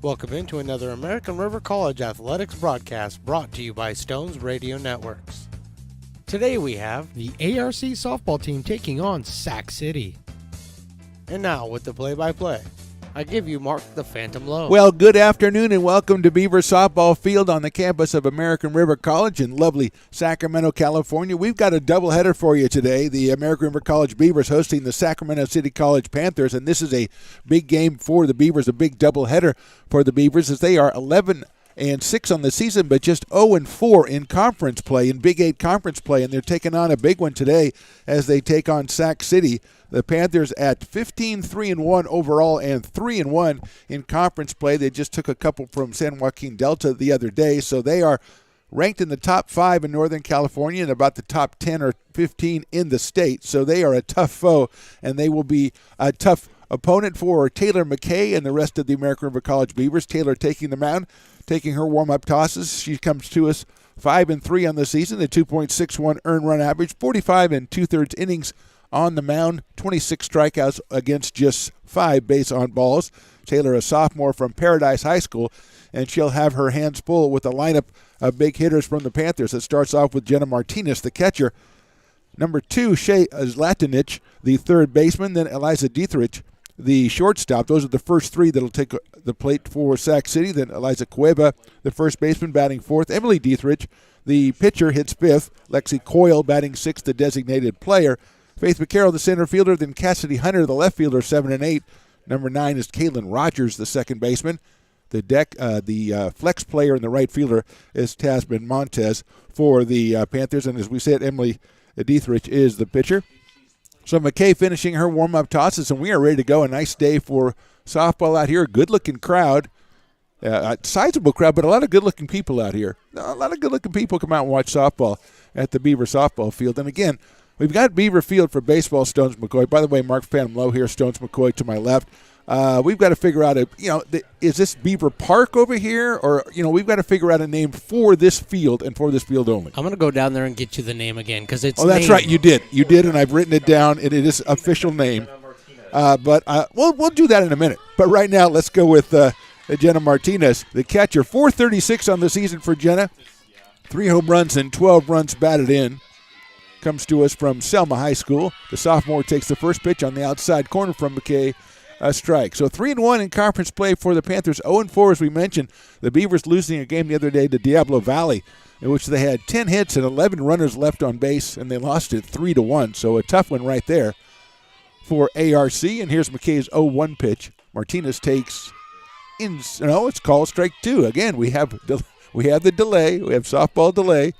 Welcome into another American River College athletics broadcast brought to you by Stones Radio Networks. Today we have the ARC softball team taking on Sac City. And now with the play-by-play, I give you Mark the Phantom Lowe. Well, good afternoon and welcome to Beaver Softball Field on the campus of American River College in lovely Sacramento, California. We've got a doubleheader for you today. The American River College Beavers hosting the Sacramento City College Panthers, and this is a big game for the Beavers, a big doubleheader for the Beavers as they are 11-6 on the season, but just 0-4 in conference play, in Big 8 conference play, and they're taking on a big one today as they take on Sac City. The Panthers at 15-3-1 overall and 3-1 in conference play. They just took a couple from San Joaquin Delta the other day, so they are ranked in the top 5 in Northern California and about the top 10 or 15 in the state. So they are a tough foe, and they will be a tough opponent for Taylor McKay and the rest of the American River College Beavers. Taylor taking the mound, taking her warm-up tosses. She comes to us 5-3 on the season, a 2.61 earned run average, 45 2/3 innings on the mound, 26 strikeouts against just 5 base on balls. Taylor, a sophomore from Paradise High School, and she'll have her hands full with a lineup of big hitters from the Panthers. It starts off with Jenna Martinez, the catcher. Number 2, Shea Zlatanich, the third baseman. Then Eliza Dietrich, the shortstop. Those are the first 3 that'll take the plate for Sac City. Then Eliza Cueva, the first baseman, batting 4th. Emily Dietrich, the pitcher, hits 5th. Lexi Coyle batting 6th, the designated player. Faith McCarroll, the center fielder. Then Cassidy Hunter, the left fielder, 7 and 8. Number 9 is Caitlin Rogers, the second baseman. The flex player in the right fielder is Tasman Montez for the Panthers. And as we said, Emily Dietrich is the pitcher. So McKay finishing her warm-up tosses, and we are ready to go. A nice day for softball out here. A good-looking crowd. A sizable crowd, but a lot of good-looking people out here. A lot of good-looking people come out and watch softball at the Beaver softball field. And again, we've got Beaver Field for baseball, Stones McCoy. By the way, Mark Phantom Lowe here, Stones McCoy to my left. We've got to figure out is this Beaver Park over here, or we've got to figure out a name for this field and for this field only. I'm going to go down there and get you the name again because it's. Oh, that's right, you did, and I've written it down. It is official name, but we'll do that in a minute. But right now, let's go with Jenna Martinez, the catcher. 436 on the season for Jenna, 3 home runs and 12 runs batted in. Comes to us from Selma High School. The sophomore takes the first pitch on the outside corner from McKay. A strike. So 3-1 in conference play for the Panthers. 0-4, as we mentioned. The Beavers losing a game the other day to Diablo Valley, in which they had 10 hits and 11 runners left on base, and they lost it 3-1. So a tough one right there for ARC. And here's McKay's 0-1 pitch. Martinez takes it's called strike 2. Again, we have the delay. We have softball delay.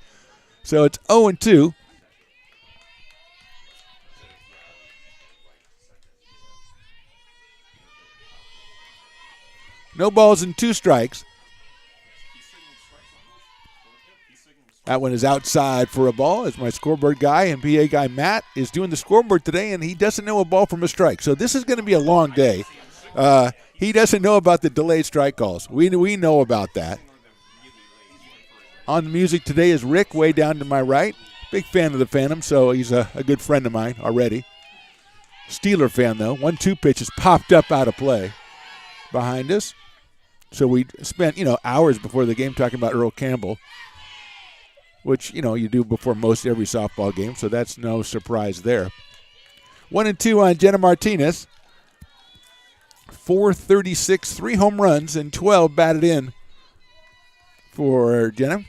So it's 0-2. No balls and 2 strikes. That one is outside for a ball as my scoreboard guy and PA guy Matt is doing the scoreboard today, and he doesn't know a ball from a strike. So this is going to be a long day. He doesn't know about the delayed strike calls. We know about that. On the music today is Rick, way down to my right. Big fan of the Phantom, so he's a good friend of mine already. Steeler fan, though. 1-2 pitch has popped up out of play behind us. So we spent, hours before the game talking about Earl Campbell, which, you do before most every softball game, so that's no surprise there. 1-2 on Jenna Martinez. 436, 3 home runs, and 12 batted in for Jenna.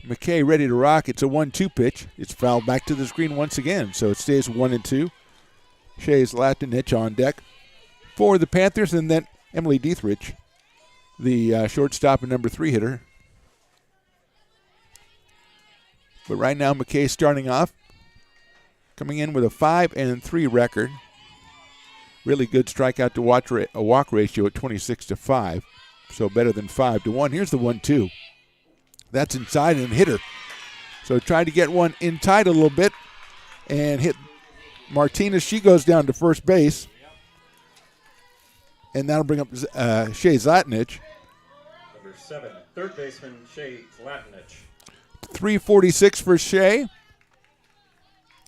McKay ready to rock. It's a 1-2 pitch. It's fouled back to the screen once again, so it stays 1-2. Shea Zlatanich on deck for the Panthers, and then Emily Dietrich, the shortstop and number 3 hitter. But right now, McKay starting off, coming in with a 5-3 record. Really good strikeout to walk ratio at 26-5, so better than 5-1. Here's the 1-2. That's inside and hit her. So tried to get one in tight a little bit and hit Martinez. She goes down to first base. And that'll bring up Shea Zlatanich. Number 7, third baseman Shea Zlatanich. 346 for Shea.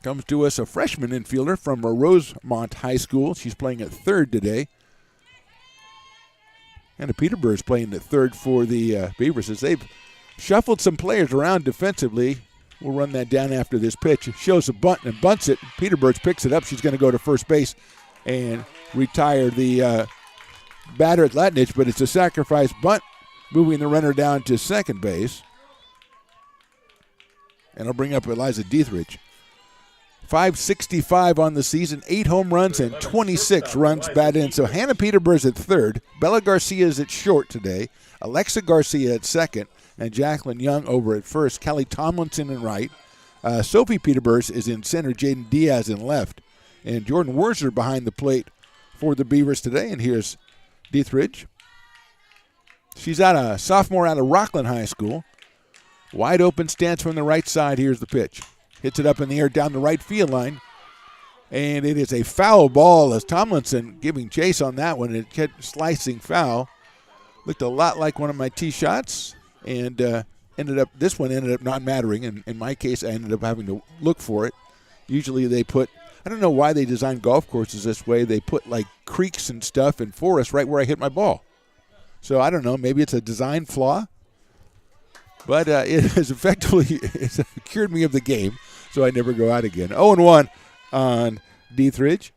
Comes to us a freshman infielder from Rosemont High School. She's playing at third today. And the Peterbird's playing at third for the Beavers as they've shuffled some players around defensively. We'll run that down after this pitch. It shows a bunt and bunts it. Peterbird's picks it up. She's going to go to first base and retire the batter at Latnich, but it's a sacrifice bunt, moving the runner down to second base. And I'll bring up Eliza Dietrich. 565 on the season, 8 home runs and 26 runs batted in. So Hannah Peterbird's at third. Bella Garcia is at short today. Alexa Garcia at second. And Jacqueline Young over at first. Kelly Tomlinson in right. Sophie Peterbird is in center. Jaden Diaz in left. And Jordan Werzer behind the plate for the Beavers today. And here's Dietrich. She's a sophomore out of Rockland High School. Wide open stance from the right side. Here's the pitch. Hits it up in the air down the right field line. And it is a foul ball as Tomlinson giving chase on that one. It kept slicing foul. Looked a lot like one of my tee shots. And this one ended up not mattering. And in my case, I ended up having to look for it. Usually they put, I don't know why they design golf courses this way. They put like creeks and stuff and forests right where I hit my ball. So I don't know. Maybe it's a design flaw. But it has effectively cured me of the game, so I never go out again. 0-1 on Dietrich.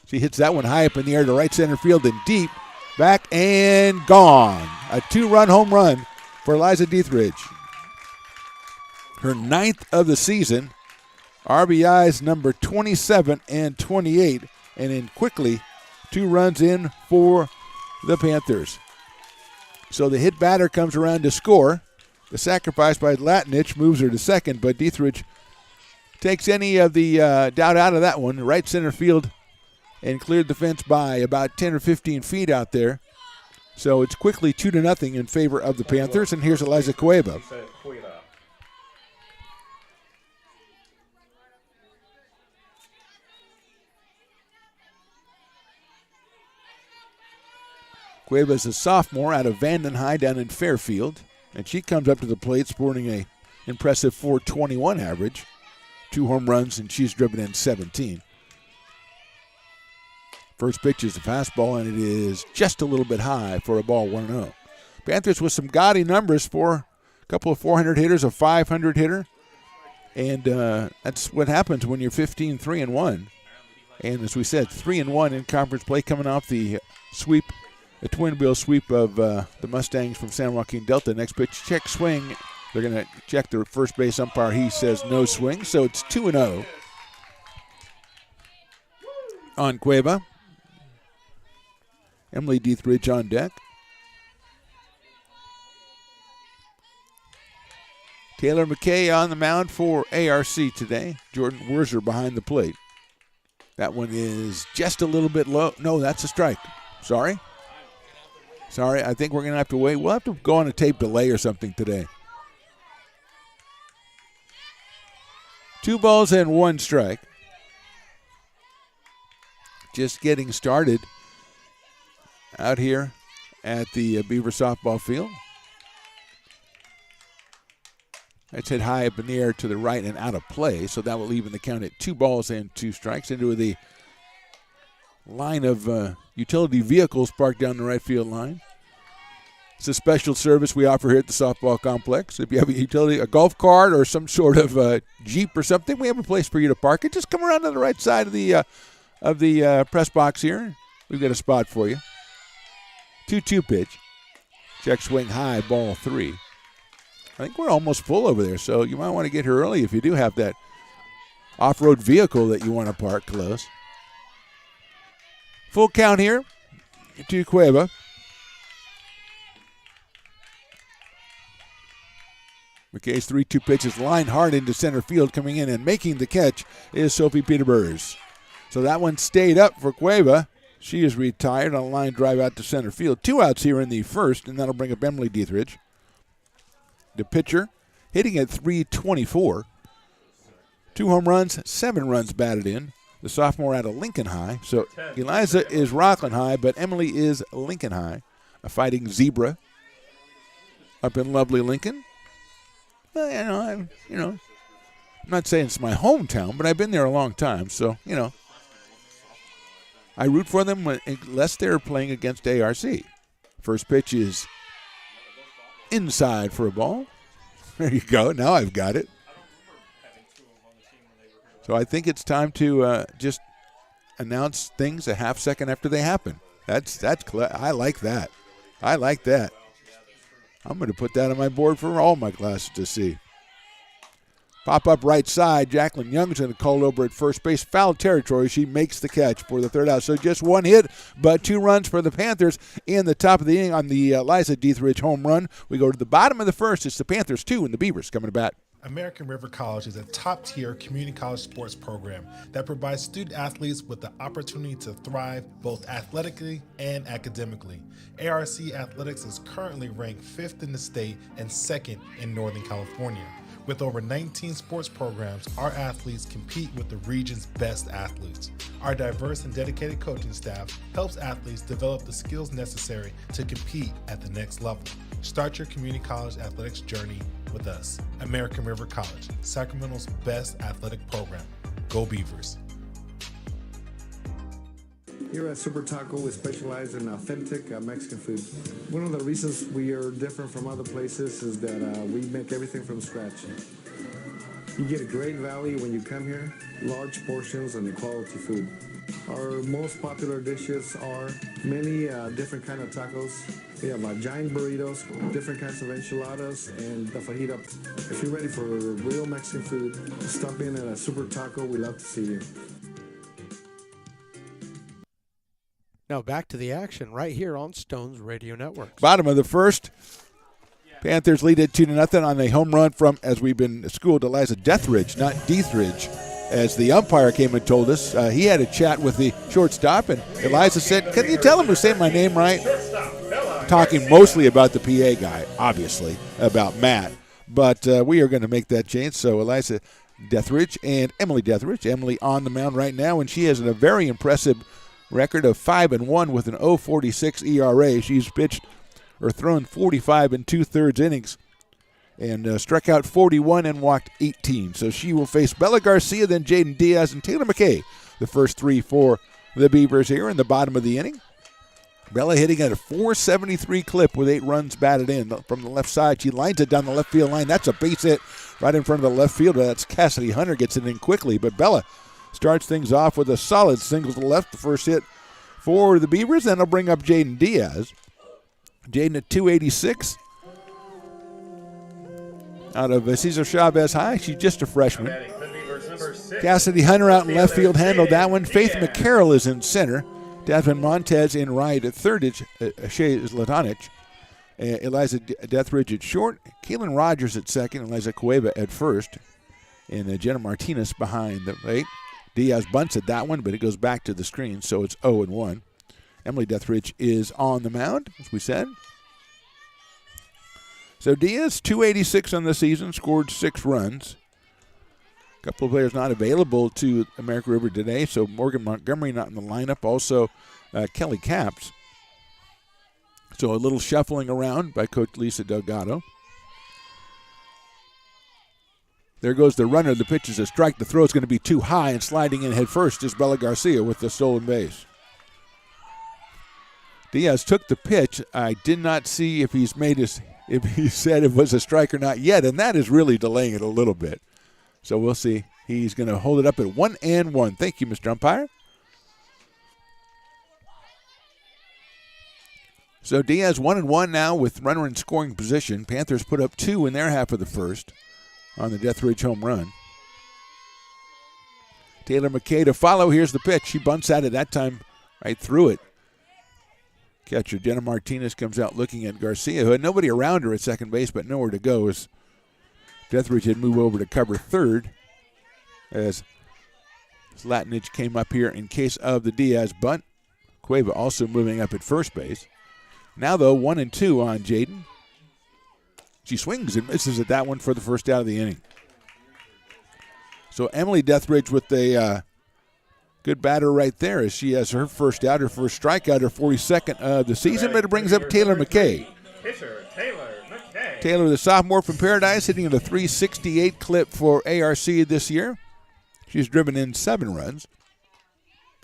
She hits that one high up in the air to right center field and deep. Back and gone. A 2-run home run for Eliza Dietrich. Her 9th of the season. RBIs number 27 and 28. And then quickly, 2 runs in for the Panthers. So the hit batter comes around to score. The sacrifice by Latnich moves her to second, but Dietrich takes any of the doubt out of that one. Right center field and cleared the fence by about 10 or 15 feet out there. So it's quickly 2-0 in favor of the Panthers, and here's Eliza Cueva. Cueva is a sophomore out of Vanden High down in Fairfield. And she comes up to the plate sporting a impressive .421 average. 2 home runs, and she's driven in 17. First pitch is a fastball, and it is just a little bit high for a ball 1-0. Panthers with some gaudy numbers for a couple of 400 hitters, a 500 hitter. And that's what happens when you're 15-3-1. And as we said, 3-1 in conference play coming off the sweep. A twin bill sweep of the Mustangs from San Joaquin Delta. Next pitch, check swing. They're going to check the first base umpire. He says no swing, so it's 2-0 on Cueva. Emily Dietrich on deck. Taylor McKay on the mound for ARC today. Jordan Werzer behind the plate. That one is just a little bit low. No, that's a strike. Sorry, I think we're going to have to wait. We'll have to go on a tape delay or something today. 2 balls and 1 strike. Just getting started out here at the Beaver softball field. That's hit high up in the air to the right and out of play, so that will even the count at 2 balls and 2 strikes into the line of utility vehicles parked down the right field line. It's a special service we offer here at the softball complex. If you have a utility, a golf cart or some sort of Jeep or something, we have a place for you to park it. Just come around to the right side of the press box here. We've got a spot for you. 2-2 pitch. Check swing high, ball 3. I think we're almost full over there, so you might want to get here early if you do have that off-road vehicle that you want to park close. Full count here to Cueva. McKay's 3-2 pitch is lined hard into center field. Coming in and making the catch is Sophie Peterbers. So that one stayed up for Cueva. She is retired on a line drive out to center field. 2 outs here in the first, and that'll bring up Emily Dietrich. The pitcher hitting at .324. 2 home runs, 7 runs batted in. The sophomore out of Lincoln High. So Eliza is Rockland High, but Emily is Lincoln High. A fighting zebra up in lovely Lincoln. Well, I'm not saying it's my hometown, but I've been there a long time. So, I root for them unless they're playing against ARC. First pitch is inside for a ball. There you go. Now I've got it. So I think it's time to just announce things a half second after they happen. I like that. I like that. I'm going to put that on my board for all my classes to see. Pop up right side. Jacqueline Young's going to call over at first base. Foul territory. She makes the catch for the third out. So just one hit, but 2 runs for the Panthers in the top of the inning on the Eliza Dietrich home run. We go to the bottom of the first. It's the Panthers 2 and the Beavers coming to bat. American River College is a top-tier community college sports program that provides student athletes with the opportunity to thrive both athletically and academically. ARC Athletics is currently ranked 5th in the state and 2nd in Northern California. With over 19 sports programs, our athletes compete with the region's best athletes. Our diverse and dedicated coaching staff helps athletes develop the skills necessary to compete at the next level. Start your community college athletics journey with us. American River College, Sacramento's best athletic program. Go Beavers. Here at Super Taco, we specialize in authentic Mexican food. One of the reasons we are different from other places is that we make everything from scratch. You get a great value when you come here, large portions and quality food. Our most popular dishes are many different kind of tacos. We have giant burritos, different kinds of enchiladas, and the fajita. If you're ready for real Mexican food, stop in at a Super Taco. We love to see you. Now back to the action right here on Stones Radio Network. Bottom of the first. Panthers lead it 2-0 on a home run from, as we've been schooled, Eliza Dietrich, not Dietrich, as the umpire came and told us. He had a chat with the shortstop, and Eliza said, "Can you tell him to say my name right?" Talking mostly about the PA guy, obviously, about Matt. But we are going to make that change. So Eliza Dietrich and Emily Dietrich. Emily on the mound right now, and she has a very impressive record of 5-1 with an 0.46 ERA. She's pitched or thrown 45 2/3 innings and struck out 41 and walked 18. So she will face Bella Garcia, then Jaden Diaz, and Taylor McKay, the first 3 for the Beavers here in the bottom of the inning. Bella hitting at a .473 clip with 8 runs batted in from the left side. She lines it down the left field line. That's a base hit right in front of the left fielder. That's Cassidy Hunter, gets it in quickly. But Bella starts things off with a solid single to the left. The first hit for the Beavers. Then they'll bring up Jaden Diaz. Jaden at .286 out of Cesar Chavez High. She's just a freshman. Cassidy Hunter out in left field handled that one. Faith McCarroll is in center. Desmond Montez in right at third. Shea Zlatanich. Eliza Dietrich at short. Kaylin Rogers at second. Eliza Cueva at first. And Jenna Martinez behind the plate. Diaz bunts at that one, but it goes back to the screen, so it's 0-1. Emily Dietrich is on the mound, as we said. So Diaz, .286 on the season, scored 6 runs. A couple of players not available to American River today, so Morgan Montgomery not in the lineup. Also, Kelly Capps. So a little shuffling around by Coach Lisa Delgado. There goes the runner. The pitch is a strike. The throw is going to be too high, and sliding in head first is Bella Garcia with the stolen base. Diaz took the pitch. I did not see if he said it was a strike or not yet, and that is really delaying it a little bit. So we'll see. He's going to hold it up at 1-1. Thank you, Mr. Umpire. So Diaz 1-1 now with runner in scoring position. Panthers put up 2 in their half of the first on the Dietrich home run. Taylor McKay to follow. Here's the pitch. She bunts at it that time right through it. Catcher Jenna Martinez comes out looking at Garcia, who had nobody around her at second base but nowhere to go as Dietrich had moved over to cover third as Zlatanich came up here in case of the Diaz bunt. Cueva also moving up at first base. Now, though, 1-2 on Jaden. She swings and misses at that one for the first out of the inning. So Emily Dietrich with a good batter right there as she has her first out, her first strikeout, her 42nd of the season. But it brings up Taylor McKay. Pitcher Taylor McKay. Taylor, the sophomore from Paradise, hitting at a .368 clip for ARC this year. She's driven in 7 runs.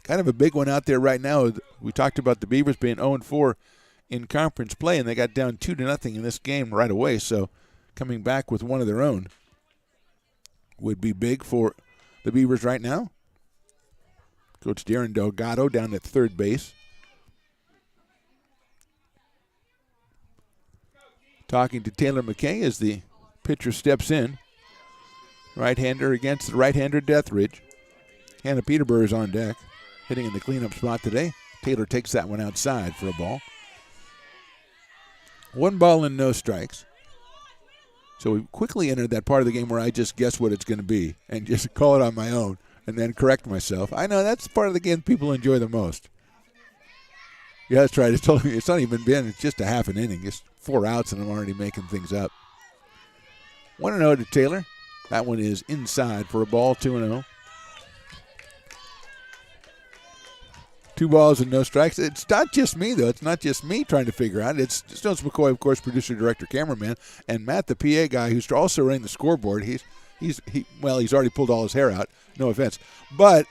Kind of a big one out there right now. We talked about the Beavers being 0-4 in conference play, and they got down 2-0 in this game right away. So coming back with one of their own would be big for the Beavers right now. Coach Darren Delgado down at third base. Talking to Taylor McKay as the pitcher steps in. Right-hander against the right-hander Deathridge. Hannah Peterborough is on deck, hitting in the cleanup spot today. Taylor takes that one outside for a ball. 1 ball and no strikes. So we quickly entered that part of the game where I just guess what it's going to be and just call it on my own and then correct myself. I know that's the part of the game people enjoy the most. Yeah, that's right. It's not even been. It's just a half an inning. It's 4 outs, and I'm already making things up. 1-0 to Taylor. That one is inside for a ball, 2-0. 2 balls and no strikes. It's not just me, though. It's not just me trying to figure out. It's Stones McCoy, of course, producer, director, cameraman, and Matt, the PA guy, who's also running the scoreboard. He's already pulled all his hair out. No offense. But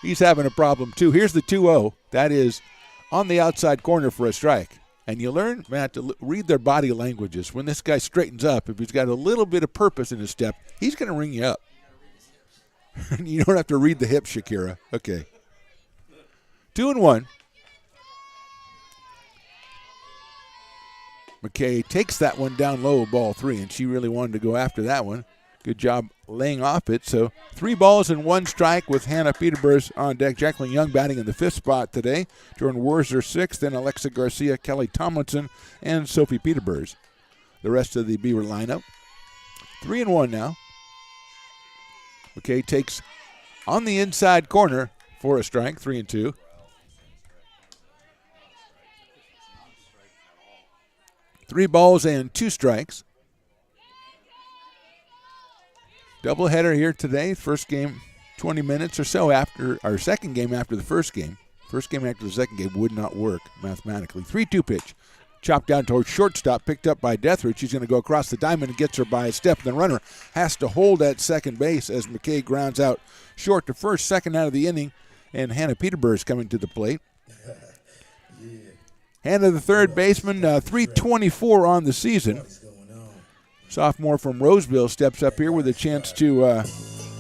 he's having a problem, too. Here's the 2-0. That is on the outside corner for a strike. And you learn, Matt, to read their body languages. When this guy straightens up, if he's got a little bit of purpose in his step, he's going to ring you up. You don't have to read the hips, Shakira. Okay. 2-1. McKay takes that one down low, ball 3, and she really wanted to go after that one. Good job laying off it. So 3 balls and 1 strike with Hannah Peterborough on deck. Jacqueline Young batting in the 5th spot today. Jordan Werzer 6th, then Alexa Garcia, Kelly Tomlinson, and Sophie Peterborough. The rest of the Beaver lineup. 3-1 now. McKay takes on the inside corner for a strike, 3-2. Three balls and 2 strikes. Doubleheader here today. First game 20 minutes or so after our second game after the first game. First game after the second game would not work mathematically. 3-2 pitch. Chopped down towards shortstop, picked up by Deathridge. She's going to go across the diamond and gets her by a step. The runner has to hold at second base as McKay grounds out short to first, second out of the inning, and Hannah Peterborough is coming to the plate. Hannah, the third baseman, 324 on the season. Sophomore from Roseville steps up here with a chance to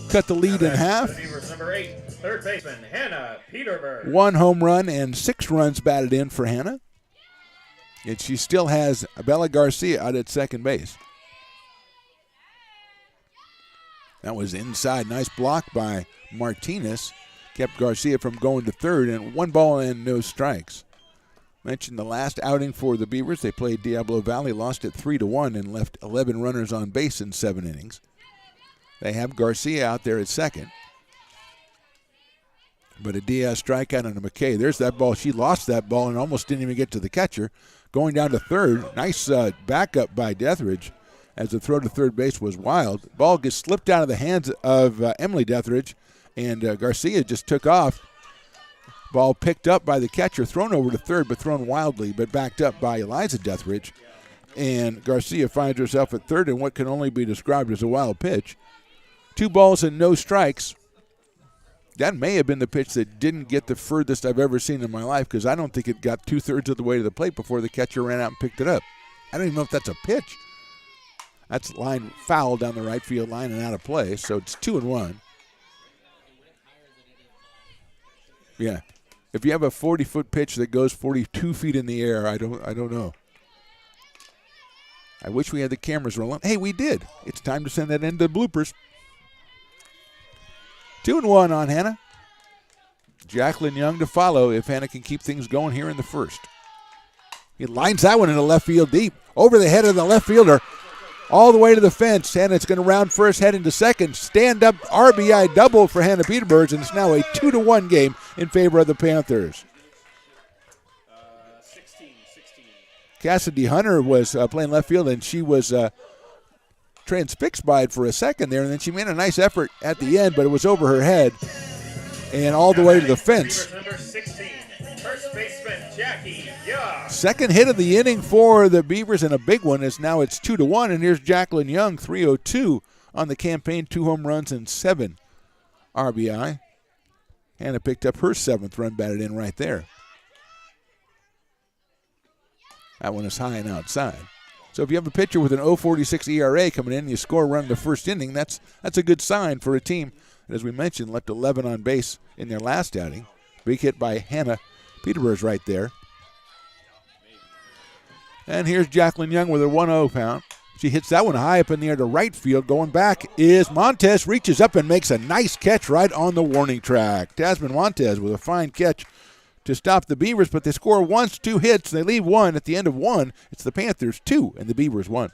cut the lead in half. Number 8, third baseman, Hannah Peterborough. 1 home run and 6 runs batted in for Hannah. And she still has Bella Garcia out at second base. That was inside. Nice block by Martinez. Kept Garcia from going to third, and 1 ball and no strikes. Mentioned the last outing for the Beavers. They played Diablo Valley, lost it 3-1, and left 11 runners on base in 7 innings. They have Garcia out there at second. But a Diaz strikeout on a McKay. There's that ball. She lost that ball and almost didn't even get to the catcher. Going down to third. Nice backup by Deathridge as the throw to third base was wild. The ball gets slipped out of the hands of Emily Deathridge, and Garcia just took off. Ball picked up by the catcher, thrown over to third, but thrown wildly, but backed up by Eliza Deathridge. And Garcia finds herself at third in what can only be described as a wild pitch. 2 balls and no strikes. That may have been the pitch that didn't get the furthest I've ever seen in my life, because I don't think it got 2/3 of the way to the plate before the catcher ran out and picked it up. I don't even know if that's a pitch. That's line foul down the right field line and out of play, so it's 2-1. Yeah. If you have a 40-foot pitch that goes 42 feet in the air, I don't know. I wish we had the cameras rolling. Hey, we did. It's time to send that into the bloopers. 2-1 on Hannah. Jacqueline Young to follow if Hannah can keep things going here in the first. He lines that one into left field deep. Over the head of the left fielder. All the way to the fence. Hannah's going to round first, head into second. Stand-up RBI double for Hannah Peterborough, and it's now a 2-1 game in favor of the Panthers. 16. Cassidy Hunter was playing left field, and she was transfixed by it for a second there, and then she made a nice effort at the end, but it was over her head and all the way to the fence. Number 16, first baseman Jackie Young. Second hit of the inning for the Beavers, and a big one, as now it's 2-1, and here's Jacqueline Young, 302 on the campaign, 2 home runs and 7 RBI. Hannah picked up her 7th run batted in right there. That one is high and outside. So if you have a pitcher with an 0.46 ERA coming in and you score a run in the first inning, that's a good sign for a team that, as we mentioned, left 11 on base in their last outing. Big hit by Hannah Peterburg's right there. And here's Jacqueline Young with a 1-0 count. She hits that one high up in the air to right field. Going back is Montez, reaches up and makes a nice catch right on the warning track. Tasman Montez with a fine catch to stop the Beavers, but they score once, 2 hits. They leave one. At the end of one, it's the Panthers 2 and the Beavers 1.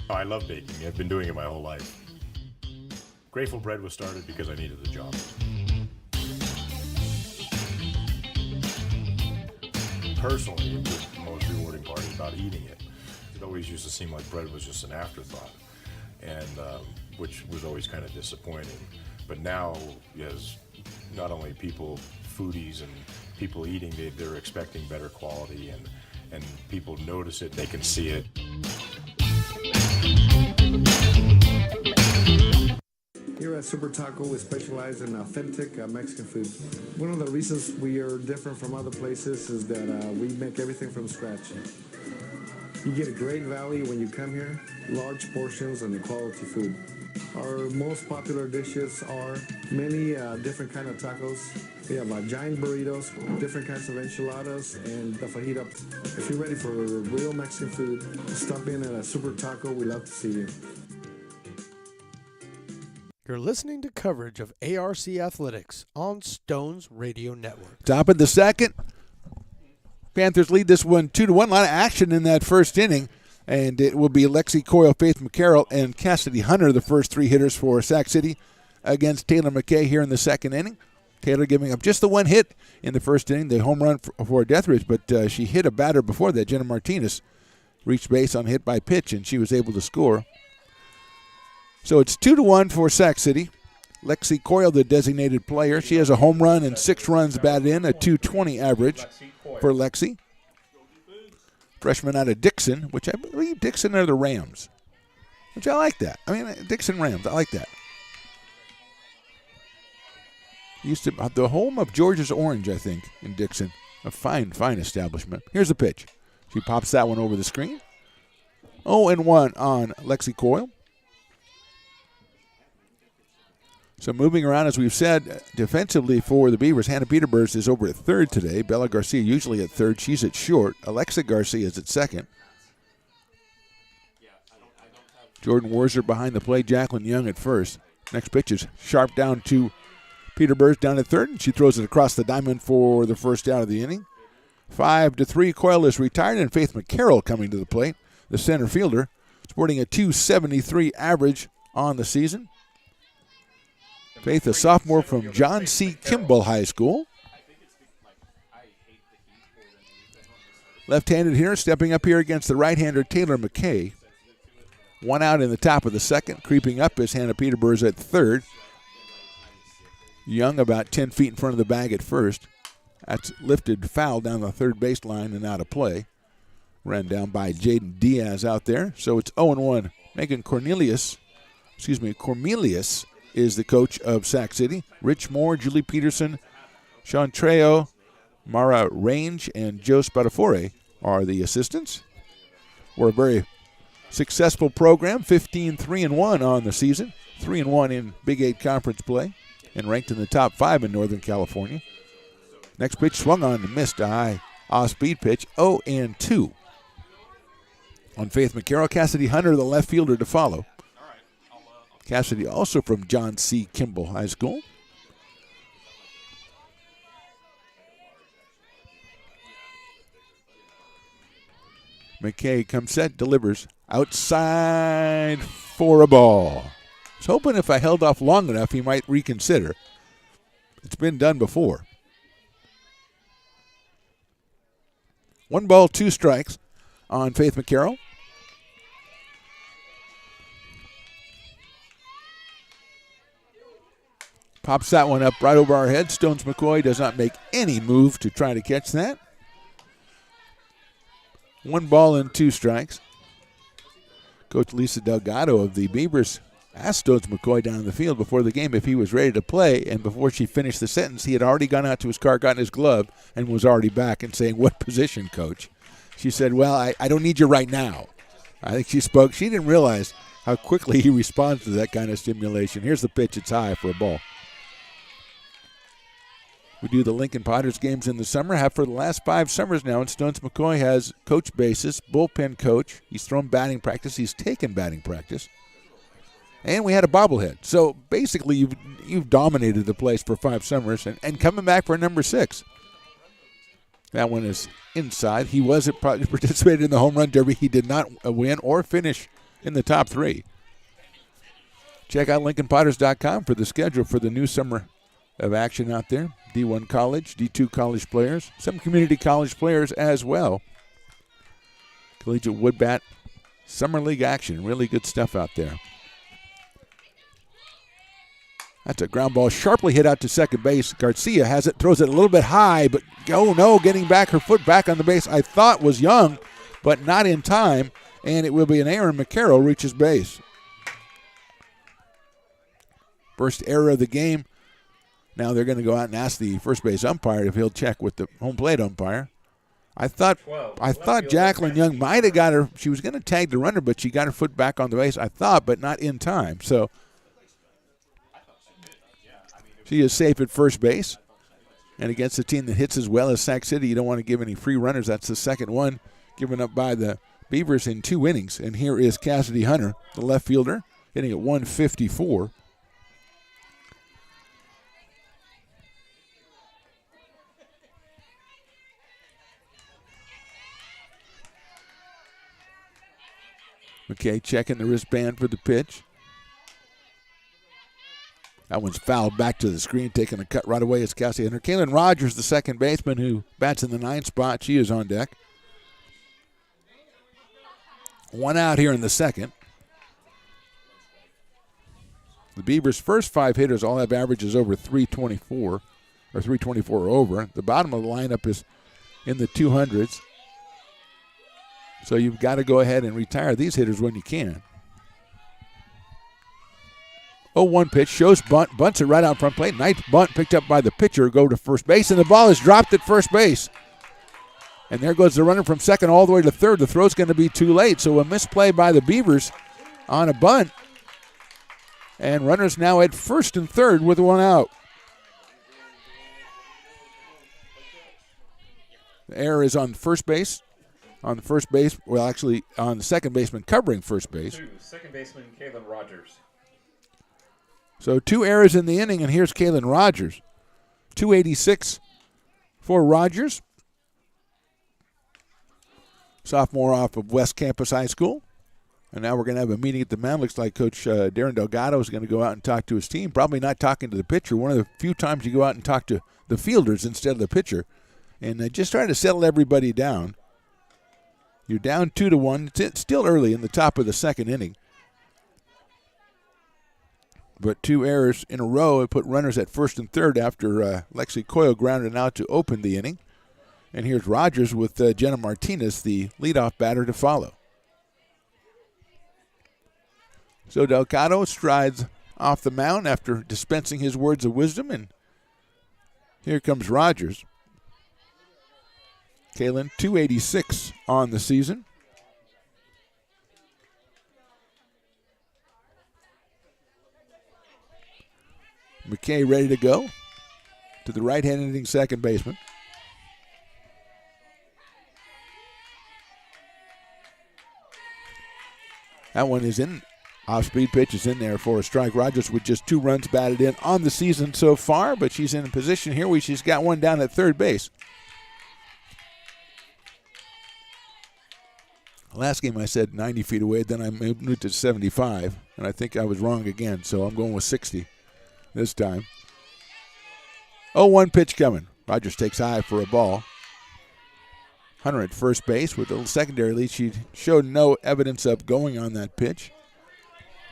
I love baking. I've been doing it my whole life. Grateful Bread was started because I needed the job. Personally, it was the most rewarding part about eating it. It always used to seem like bread was just an afterthought, and which was always kind of disappointing. But now, as not only people, foodies and people eating, they're expecting better quality, and people notice it, they can see it. Here at Super Taco, we specialize in authentic Mexican food. One of the reasons we are different from other places is that we make everything from scratch. You get a great value when you come here, large portions and quality food. Our most popular dishes are many different kind of tacos. We have giant burritos, different kinds of enchiladas, and the fajita. If you're ready for real Mexican food, stop in at a Super Taco. We'd love to see you. You're listening to coverage of ARC Athletics on Stones Radio Network. Top of the second. Panthers lead this one 2-1. A lot of action in that first inning. And it will be Lexi Coyle, Faith McCarroll, and Cassidy Hunter, the first 3 hitters for Sac City against Taylor McKay here in the second inning. Taylor giving up just the 1 hit in the first inning, the home run for Deathridge, but she hit a batter before that. Jenna Martinez reached base on hit by pitch, and she was able to score. So it's 2-1 for Sac City. Lexi Coyle, the designated player. She has a home run and 6 runs batted in, a .220 average for Lexi. Freshman out of Dixon, which I believe Dixon are the Rams, which I like that. I mean, Dixon Rams, I like that. Used to the home of George's Orange, I think, in Dixon. A fine establishment. Here's the pitch. She pops that one over the screen. 0-1 on Lexi Coyle. So moving around, as we've said, defensively for the Beavers, Hannah Peterburg is over at third today. Bella Garcia usually at third. She's at short. Alexa Garcia is at second. Jordan Worzer behind the plate. Jacqueline Young at first. Next pitch is sharp down to Peterburg down at third, and she throws it across the diamond for the first out of the inning. 5-3, Coyle is retired, and Faith McCarroll coming to the plate, the center fielder, sporting a .273 average on the season. Faith, a sophomore from John C. Kimball High School. Left-handed hitter stepping up here against the right-hander Taylor McKay. 1 out in the top of the second. Creeping up is Hannah Peterburg at third. Young about 10 feet in front of the bag at first. That's lifted foul down the third baseline and out of play. Ran down by Jaden Diaz out there. So it's 0-1. Megan Cornelius is the coach of Sac City. Rich Moore, Julie Peterson, Sean Trejo, Mara Range, and Joe Spadafore are the assistants. We're a very successful program, 15-3-1 on the season, 3-1 in Big 8 conference play, and ranked in the top 5 in Northern California. Next pitch swung on and missed a high off-speed pitch, 0-2. On Faith McCarroll, Cassidy Hunter, the left fielder, to follow. Cassidy also from John C. Kimball High School. McKay comes set, delivers outside for a ball. I was hoping if I held off long enough he might reconsider. It's been done before. 1 ball, 2 strikes on Faith McCarroll. Pops that one up right over our head. Stones McCoy does not make any move to try to catch that. 1 ball and 2 strikes. Coach Lisa Delgado of the Beavers asked Stones McCoy down in the field before the game if he was ready to play, and before she finished the sentence, he had already gone out to his car, gotten his glove, and was already back and saying, "What position, Coach?" She said, "Well, I don't need you right now." I think she didn't realize how quickly he responds to that kind of stimulation. Here's the pitch. It's high for a ball. We do the Lincoln Potters games in the summer, have for the last 5 summers now, and Stones McCoy has coach basis, bullpen coach. He's thrown batting practice. He's taken batting practice. And we had a bobblehead. So basically you've dominated the place for 5 summers and coming back for number 6. That one is inside. He participated in the home run derby. He did not win or finish in the top 3. Check out LincolnPotters.com for the schedule for the new summer of action out there. D1 college, D2 college players, some community college players as well. Collegiate Woodbat, Summer League action. Really good stuff out there. That's a ground ball sharply hit out to second base. Garcia has it, throws it a little bit high, but getting back her foot back on the base, I thought was Young, but not in time, and it will be an error, and McCarroll reaches base. First error of the game. Now they're going to go out and ask the first base umpire if he'll check with the home plate umpire. I thought Jacqueline Young might have got her. She was going to tag the runner, but she got her foot back on the base, I thought, but not in time. So she is safe at first base. And against a team that hits as well as Sac City, you don't want to give any free runners. That's the second one given up by the Beavers in 2 innings. And here is Cassidy Hunter, the left fielder, hitting at 154. McKay checking the wristband for the pitch. That one's fouled back to the screen, taking a cut right away. It's Cassie Hunter. Kaylin Rogers, the second baseman who bats in the 9th spot. She is on deck. 1 out here in the second. The Beavers' first 5 hitters all have averages over 324, or 324 or over. The bottom of the lineup is in the 200s. So you've got to go ahead and retire these hitters when you can. 0-1 pitch, shows bunt, bunts it right out front plate. Nice bunt picked up by the pitcher, go to first base, and the ball is dropped at first base. And there goes the runner from second all the way to third. The throw's going to be too late, so a misplay by the Beavers on a bunt. And runners now at first and third with 1 out. The error is on first base. On the first base, well, actually, on the second baseman covering first base. Second baseman Kaylin Rogers. So 2 errors in the inning, and here's Kaylin Rogers. 286 for Rogers. Sophomore off of West Campus High School. And now we're going to have a meeting at the mound. Looks like Coach Darren Delgado is going to go out and talk to his team. Probably not talking to the pitcher. One of the few times you go out and talk to the fielders instead of the pitcher. And just trying to settle everybody down. You're down 2-1. It's still early in the top of the second inning. But 2 errors in a row have put runners at first and third after Lexi Coyle grounded out to open the inning. And here's Rogers with Jenna Martinez, the leadoff batter, to follow. So Delgado strides off the mound after dispensing his words of wisdom, and here comes Rogers. Kaylin, 286 on the season. McKay ready to go to the right-hand hitting second baseman. That one is in. Off-speed pitch is in there for a strike. Rogers with just 2 runs batted in on the season so far, but she's in a position here where she's got one down at third base. Last game I said 90 feet away, then I moved it to 75, and I think I was wrong again, so I'm going with 60 this time. 0-1 pitch coming. Rogers takes high for a ball. Hunter at first base with a secondary lead. She showed no evidence of going on that pitch.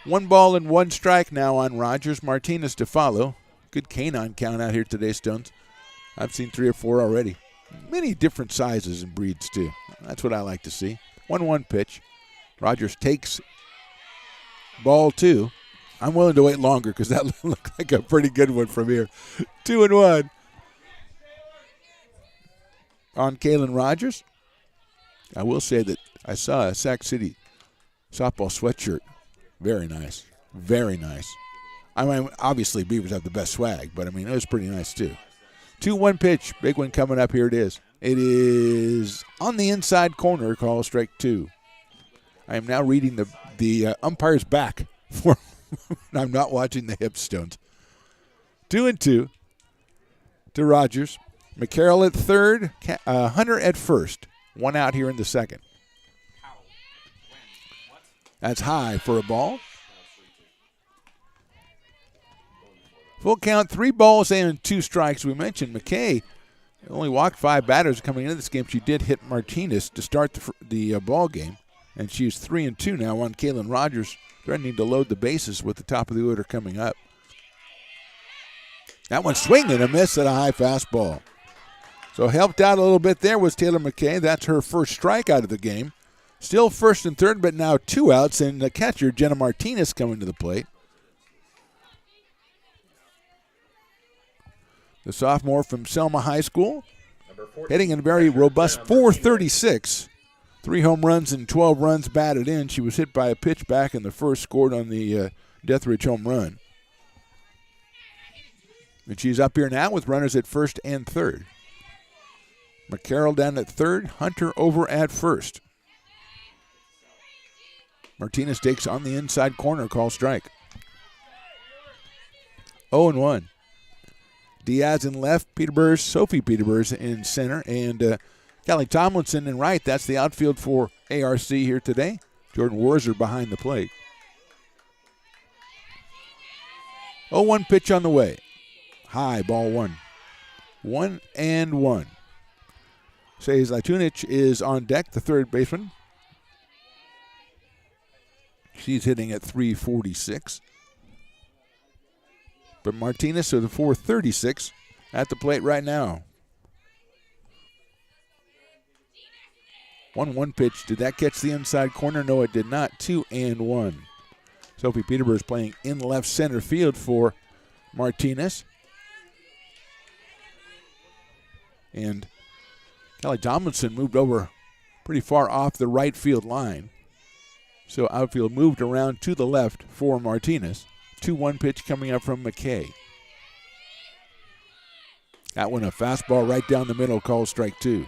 1 ball and 1 strike now on Rogers. Martinez to follow. Good canine count out here today, Stones. I've seen 3 or 4 already. Many different sizes and breeds, too. That's what I like to see. 1-1 pitch. Rogers takes ball 2. I'm willing to wait longer because that looked like a pretty good one from here. 2-1 on Kalen Rogers. I will say that I saw a Sac City softball sweatshirt. Very nice. Very nice. I mean, obviously Beavers have the best swag, but, I mean, it was pretty nice too. 2-1 pitch. Big one coming up. Here it is. It is on the inside corner. Call strike 2. I am now reading the umpire's back. I'm not watching the hip stones. 2-2 to Rogers. McCarroll at third. Hunter at first. One out here in the second. That's high for a ball. Full count, 3 balls and 2 strikes. We mentioned McKay only walked 5 batters coming into this game. She did hit Martinez to start the ball game, and she's 3-2 now on Kalen Rogers, threatening to load the bases with the top of the order coming up. That one swing and a miss at a high fastball. So helped out a little bit there was Taylor McKay. That's her first strikeout of the game. Still first and third, but now 2 outs, and the catcher, Jenna Martinez, coming to the plate. The sophomore from Selma High School, hitting in a very robust .436. 3 home runs and 12 runs batted in. She was hit by a pitch back in the first, scored on the Deathridge home run. And she's up here now with runners at first and third. McCarroll down at third, Hunter over at first. Martinez takes on the inside corner, call strike. 0-1. Diaz in left, Sophie Peterburs in center, and Kelly Tomlinson in right. That's the outfield for ARC here today. Jordan Werzer behind the plate. 0-1 pitch on the way. High, ball 1. 1-1. Says Latunic is on deck, the third baseman. She's hitting at .346. But Martinez with a .436 at the plate right now. 1-1 pitch. Did that catch the inside corner? No, it did not. 2-1. Sophie Peterborough playing in left center field for Martinez. And Kelly Tomlinson moved over pretty far off the right field line. So outfield moved around to the left for Martinez. 2-1 pitch coming up from McKay. That one a fastball right down the middle, called strike 2.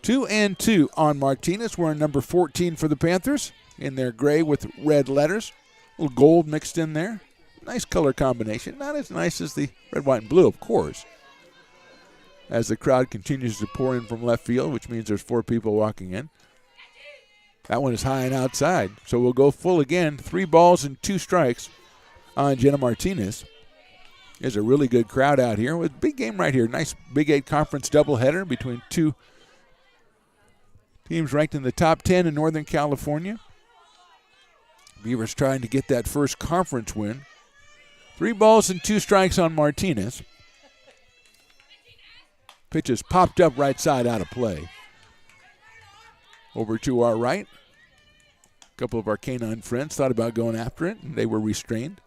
2-2 on Martinez. Wearing number 14 for the Panthers in their gray with red letters. A little gold mixed in there. Nice color combination. Not as nice as the red, white, and blue, of course. As the crowd continues to pour in from left field, which means there's 4 people walking in. That one is high and outside. So we'll go full again. 3 balls and 2 strikes on Jenna Martinez. There's a really good crowd out here with a big game right here. Nice Big 8 conference doubleheader between 2 teams ranked in the top 10 in Northern California. Beavers trying to get that first conference win. 3 balls and 2 strikes on Martinez. Pitch is popped up right side out of play. Over to our right. A couple of our canine friends thought about going after it, and they were restrained.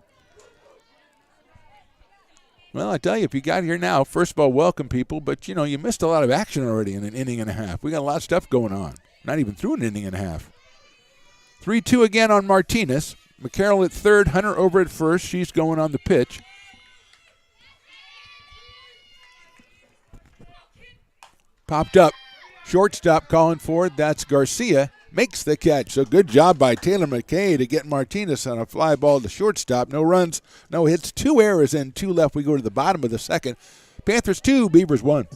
Well, I tell you, if you got here now, first of all, welcome, people, but, you know, you missed a lot of action already in an inning and a half. We got a lot of stuff going on. Not even through an inning and a half. 3-2 again on Martinez. McCarroll at third, Hunter over at first. She's going on the pitch. Popped up. Shortstop calling for it. That's Garcia. Makes the catch. So good job by Taylor McKay to get Martinez on a fly ball to shortstop. No runs, no hits, 2 errors and 2 left. We go to the bottom of the second. Panthers 2, Beavers 1.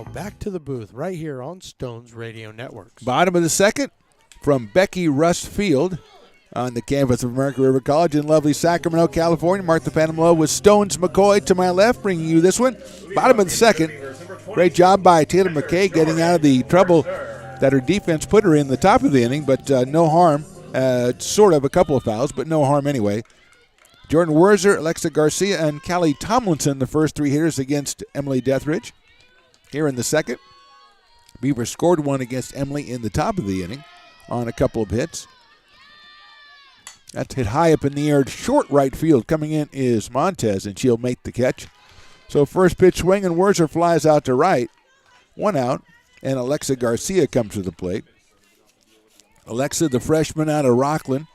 Now back to the booth right here on Stones Radio Networks. Bottom of the second from Becky Rust Field on the campus of American River College in lovely Sacramento, California. Martha Panamalo with Stones McCoy to my left, bringing you this one. Bottom of the second. Great job by Taylor McKay getting out of the trouble that her defense put her in the top of the inning, but no harm. Sort of a couple of fouls, but no harm anyway. Jordan Werzer, Alexa Garcia, and Callie Tomlinson, the first three hitters against Emily Deathridge. Here in the second, Beaver scored one against Emily in the top of the inning on a couple of hits. That's hit high up in the air, short right field. Coming in is Montez, and she'll make the catch. So first pitch swing, and Werzer flies out to right. One out, and Alexa Garcia comes to the plate. Alexa, the freshman out of Rockland,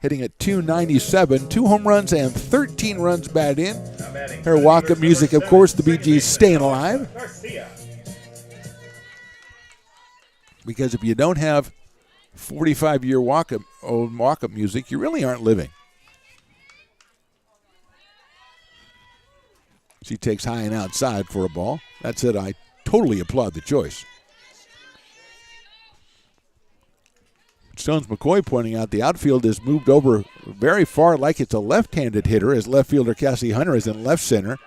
hitting at .297, 2 home runs and 13 runs batted in. Her walk-up music, of course, the Bee Gees Staying Alive. Because if you don't have 45-year walk-up music, you really aren't living. She takes high and outside for a ball. That's it. I totally applaud the choice. Stones McCoy pointing out the outfield is moved over very far like it's a left-handed hitter, as left fielder Cassie Hunter is in left center,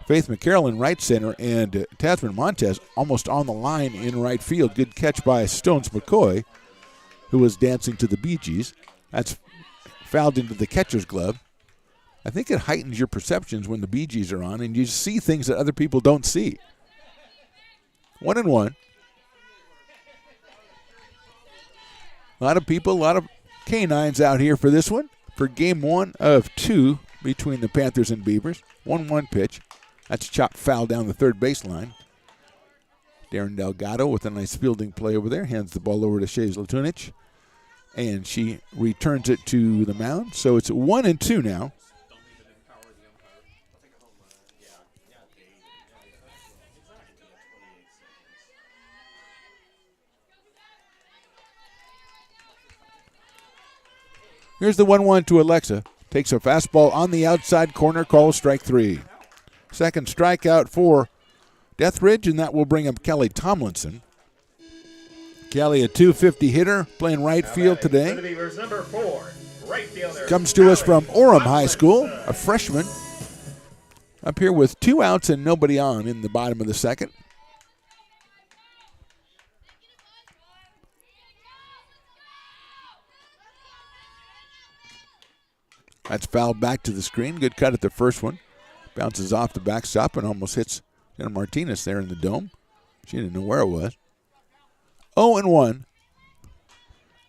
Faith McCarroll in right center, and Tasman Montez almost on the line in right field. Good catch by Stones McCoy, who was dancing to the Bee Gees. That's fouled into the catcher's glove. I think it heightens your perceptions when the Bee Gees are on, and you see things that other people don't see. 1-1. A lot of people, a lot of canines out here for this one, for game 1 of 2 between the Panthers and Beavers. 1-1 pitch. That's chopped foul down the third baseline. Darren Delgado with a nice fielding play over there. Hands the ball over to Shays Latunich. And she returns it to the mound. So it's 1-2 now. Here's the 1-1 to Alexa. Takes a fastball on the outside corner, calls strike 3. Second strikeout for Deathridge, and that will bring up Kelly Tomlinson. Kelly, a .250 hitter, playing right field today. Number 4, right fielder. Comes to us from Orem High School, a freshman. Up here with 2 outs and nobody on in the bottom of the second. That's fouled back to the screen. Good cut at the first one. Bounces off the backstop and almost hits Jenna Martinez there in the dome. She didn't know where it was. 0-1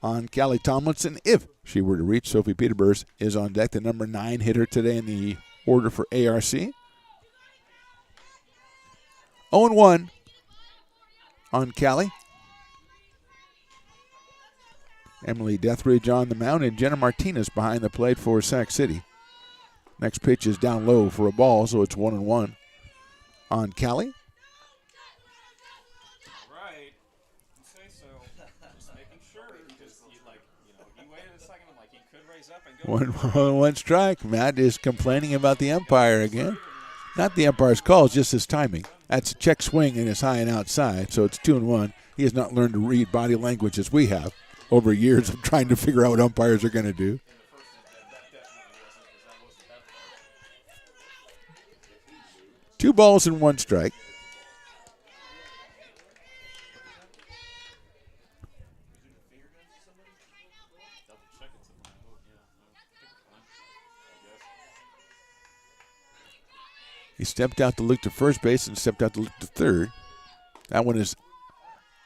on Callie Tomlinson. If she were to reach, Sophie Peterburs is on deck, the number 9 hitter today in the order for ARC. 0-1 on Callie. Emily Deathridge on the mound, and Jenna Martinez behind the plate for Sac City. Next pitch is down low for a ball, so it's 1-1 on Callie. Right. You say so. Just making sure, because you waited a second, he could raise up and go. 1-1 strike. Matt is complaining about the umpire again. Not the umpire's calls, just his timing. That's a check swing and it's high and outside, so it's 2-1. He has not learned to read body language as we have over years of trying to figure out what umpires are going to do. Two balls and 1 strike. He stepped out to look to first base and stepped out to look to third. That one is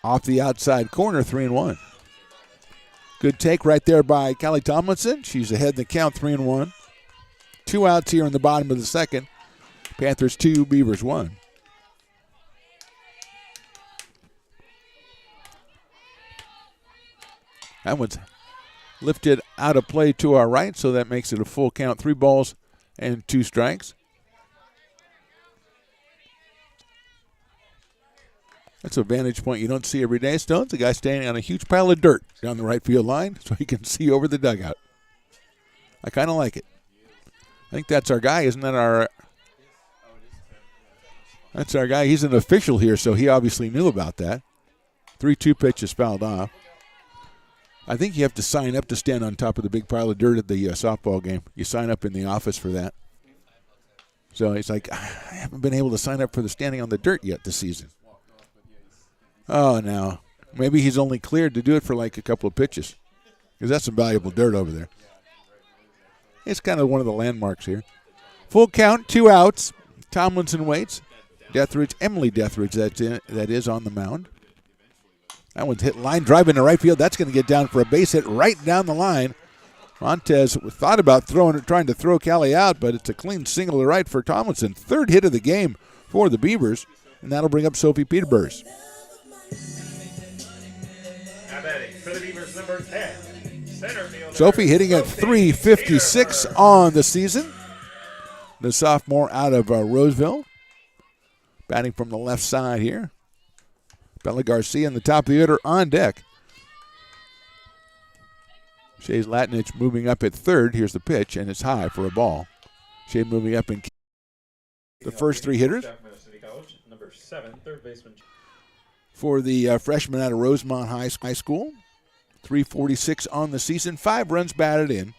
off the outside corner, 3-1. Good take right there by Callie Tomlinson. She's ahead in the count, 3-1. 2 outs here in the bottom of the second. Panthers 2, Beavers 1. That one's lifted out of play to our right, so that makes it a full count, 3 balls and 2 strikes. That's a vantage point you don't see every day, Stones. A guy standing on a huge pile of dirt down the right field line so he can see over the dugout. I kind of like it. I think that's our guy. Isn't that our... That's our guy. He's an official here, so he obviously knew about that. 3-2 pitch is fouled off. I think you have to sign up to stand on top of the big pile of dirt at the softball game. You sign up in the office for that. So he's like, I haven't been able to sign up for the standing on the dirt yet this season. Oh, no. Maybe he's only cleared to do it for like a couple of pitches, because that's some valuable dirt over there. It's kind of one of the landmarks here. Full count, 2 outs. Tomlinson waits. Emily Deathridge, that is on the mound. That one's hit line drive into right field. That's going to get down for a base hit right down the line. Montez thought about trying to throw Callie out, but it's a clean single to right for Tomlinson. 3rd hit of the game for the Beavers, and that'll bring up Sophie Peterburs. Now batting for the Beavers, number 10, center fielder Sophie hitting at .356 on the season. The sophomore out of Roseville. Batting from the left side here. Bella Garcia in the top of the order on deck. Shea Latnich moving up at 3rd. Here's the pitch, and it's high for a ball. Shea moving up in the first 3 hitters. Sacramento City College, number 7, third baseman. For the freshman out of Rosemont High School. .346 on the season. 5 runs batted in.